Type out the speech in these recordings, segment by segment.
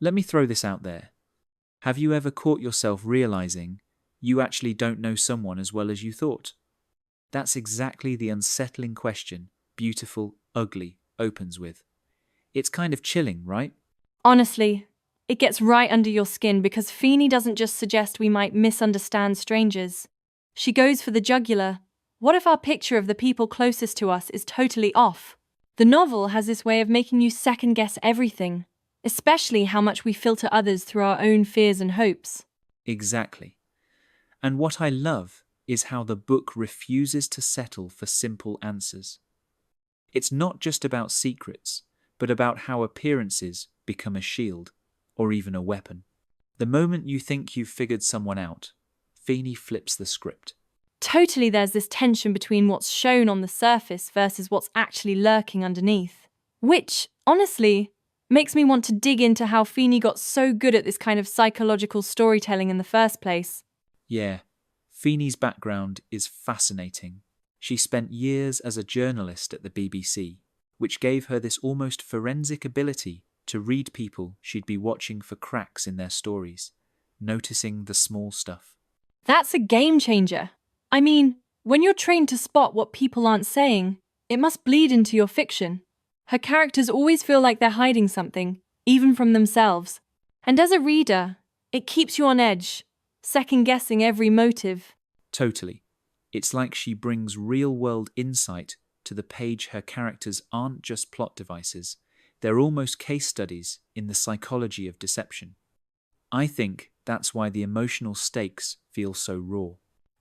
Let me throw this out there. Have you ever caught yourself realizing you actually don't know someone as well as you thought? That's exactly the unsettling question Beautiful, Ugly opens with. It's kind of chilling, right? Honestly, it gets right under your skin because Feeney doesn't just suggest we might misunderstand strangers. She goes for the jugular. What if our picture of the people closest to us is totally off? The novel has this way of making you second-guess everything, especially how much we filter others through our own fears and hopes. Exactly. And what I love is how the book refuses to settle for simple answers. It's not just about secrets, but about how appearances become a shield, or even a weapon. The moment you think you've figured someone out, Feeney flips the script. Totally, there's this tension between what's shown on the surface versus what's actually lurking underneath. Which, honestly, makes me want to dig into how Feeney got so good at this kind of psychological storytelling in the first place. Yeah, Feeney's background is fascinating. She spent years as a journalist at the BBC, which gave her this almost forensic ability to read people she'd be watching for cracks in their stories, noticing the small stuff. That's a game changer. I mean, when you're trained to spot what people aren't saying, it must bleed into your fiction. Her characters always feel like they're hiding something, even from themselves. And as a reader, it keeps you on edge, second-guessing every motive. Totally. It's like she brings real-world insight to the page. Her characters aren't just plot devices, they're almost case studies in the psychology of deception. I think that's why the emotional stakes feel so raw.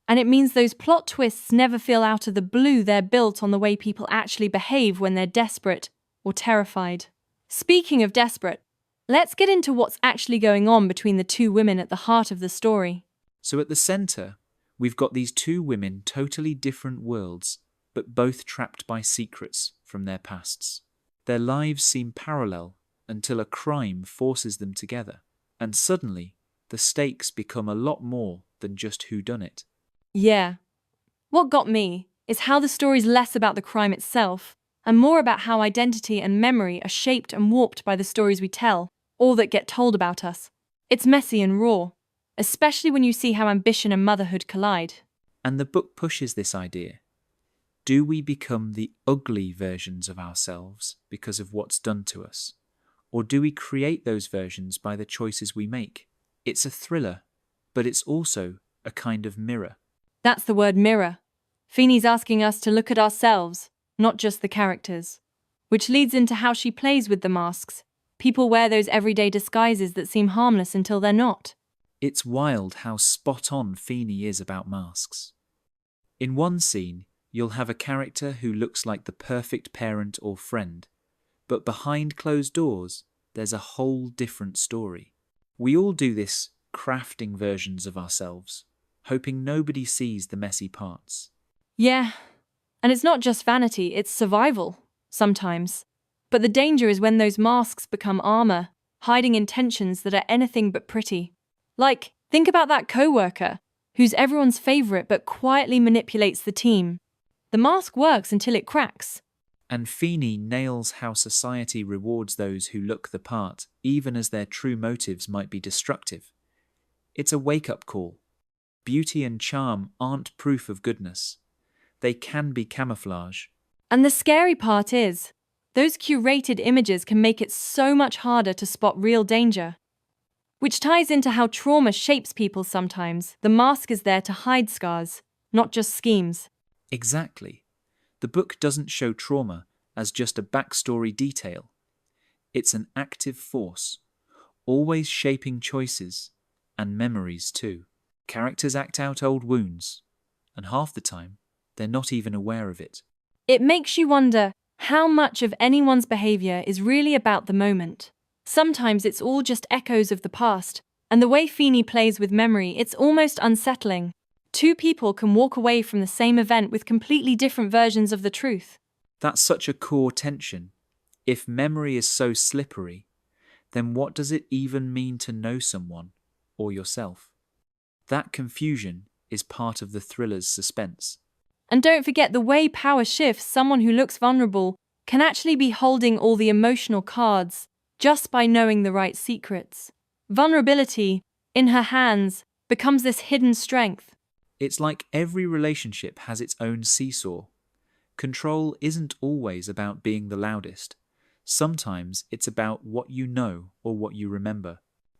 And it means those plot twists never feel out of the blue. They're built on the way people actually behave when they're desperate or terrified. Speaking of desperate, let's get into what's actually going on between the two women at the heart of the story. So at the centre, we've got these two women, totally different worlds, but both trapped by secrets from their pasts. Their lives seem parallel until a crime forces them together, and suddenly the stakes become a lot more than just whodunit. Yeah. What got me is how the story's less about the crime itself and more about how identity and memory are shaped and warped by the stories we tell, or that get told about us. It's messy and raw, especially when you see how ambition and motherhood collide. And the book pushes this idea. Do we become the ugly versions of ourselves because of what's done to us? Or do we create those versions by the choices we make? It's a thriller, but it's also a kind of mirror. That's the word mirror. Feeney's asking us to look at ourselves, not just the characters. Which leads into how she plays with the masks. People wear those everyday disguises that seem harmless until they're not. It's wild how spot on Feeney is about masks. In one scene, you'll have a character who looks like the perfect parent or friend, but behind closed doors, there's a whole different story. We all do this, crafting versions of ourselves, hoping nobody sees the messy parts. Yeah, and it's not just vanity, it's survival, sometimes. But the danger is when those masks become armor, hiding intentions that are anything but pretty. Like, think about that coworker, who's everyone's favorite but quietly manipulates the team. The mask works until it cracks. And Feeney nails how society rewards those who look the part, even as their true motives might be destructive. It's a wake-up call. Beauty and charm aren't proof of goodness. They can be camouflage. And the scary part is, those curated images can make it so much harder to spot real danger. Which ties into how trauma shapes people sometimes. The mask is there to hide scars, not just schemes. Exactly. The book doesn't show trauma as just a backstory detail. It's an active force, always shaping choices and memories too. Characters act out old wounds, and half the time, they're not even aware of it. It makes you wonder how much of anyone's behavior is really about the moment. Sometimes it's all just echoes of the past, and the way Feeney plays with memory, it's almost unsettling. Two people can walk away from the same event with completely different versions of the truth. That's such a core tension. If memory is so slippery, then what does it even mean to know someone or yourself? That confusion is part of the thriller's suspense. And don't forget the way power shifts. Someone who looks vulnerable can actually be holding all the emotional cards, just by knowing the right secrets. Vulnerability, in her hands, becomes this hidden strength. It's like every relationship has its own seesaw. Control isn't always about being the loudest. Sometimes it's about what you know or what you remember.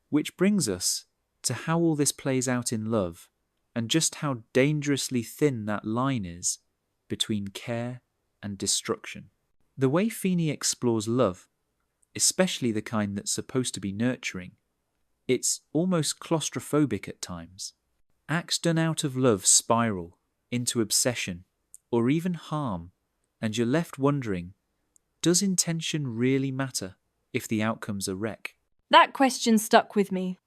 Which brings us to how all this plays out in love, and just how dangerously thin that line is between care and destruction. The way Feeney explores love, especially the kind that's supposed to be nurturing, it's almost claustrophobic at times. Acts done out of love spiral into obsession or even harm, and you're left wondering, does intention really matter if the outcome's a wreck? That question stuck with me.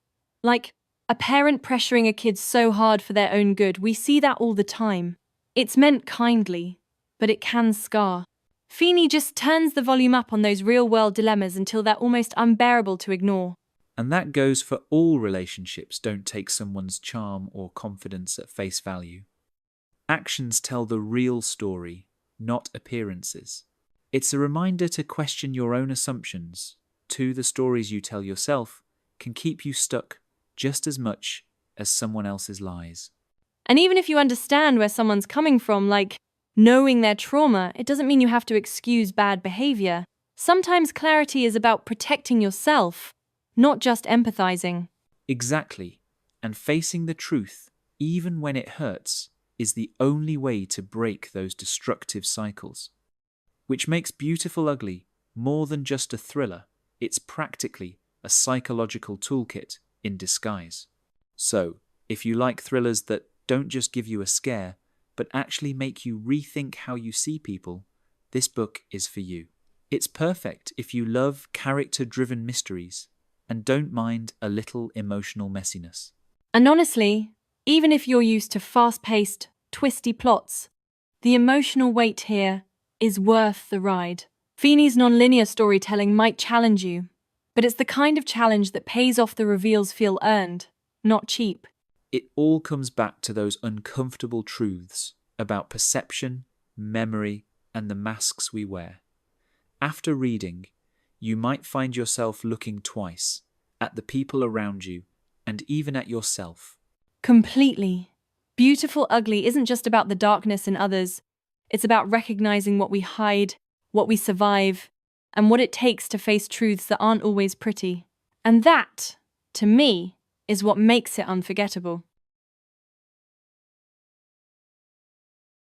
Like a parent pressuring a kid so hard for their own good, we see that all the time. It's meant kindly, but it can scar. Feeney just turns the volume up on those real-world dilemmas until they're almost unbearable to ignore. And that goes for all relationships. Don't take someone's charm or confidence at face value. Actions tell the real story, not appearances. It's a reminder to question your own assumptions. Too, the stories you tell yourself can keep you stuck just as much as someone else's lies. And even if you understand where someone's coming from, like knowing their trauma, it doesn't mean you have to excuse bad behavior. Sometimes clarity is about protecting yourself, not just empathizing. Exactly. And facing the truth, even when it hurts, is the only way to break those destructive cycles. Which makes Beautiful Ugly more than just a thriller. It's practically a psychological toolkit in disguise. So, if you like thrillers that don't just give you a scare, but actually make you rethink how you see people, this book is for you. It's perfect if you love character-driven mysteries and don't mind a little emotional messiness. And honestly, even if you're used to fast-paced, twisty plots, the emotional weight here is worth the ride. Feeney's non-linear storytelling might challenge you, but it's the kind of challenge that pays off. The reveals feel earned, not cheap. It all comes back to those uncomfortable truths about perception, memory, and the masks we wear. After reading, you might find yourself looking twice at the people around you and even at yourself. Completely. Beautiful Ugly isn't just about the darkness in others. It's about recognizing what we hide, what we survive, and what it takes to face truths that aren't always pretty. And that, to me, is what makes it unforgettable.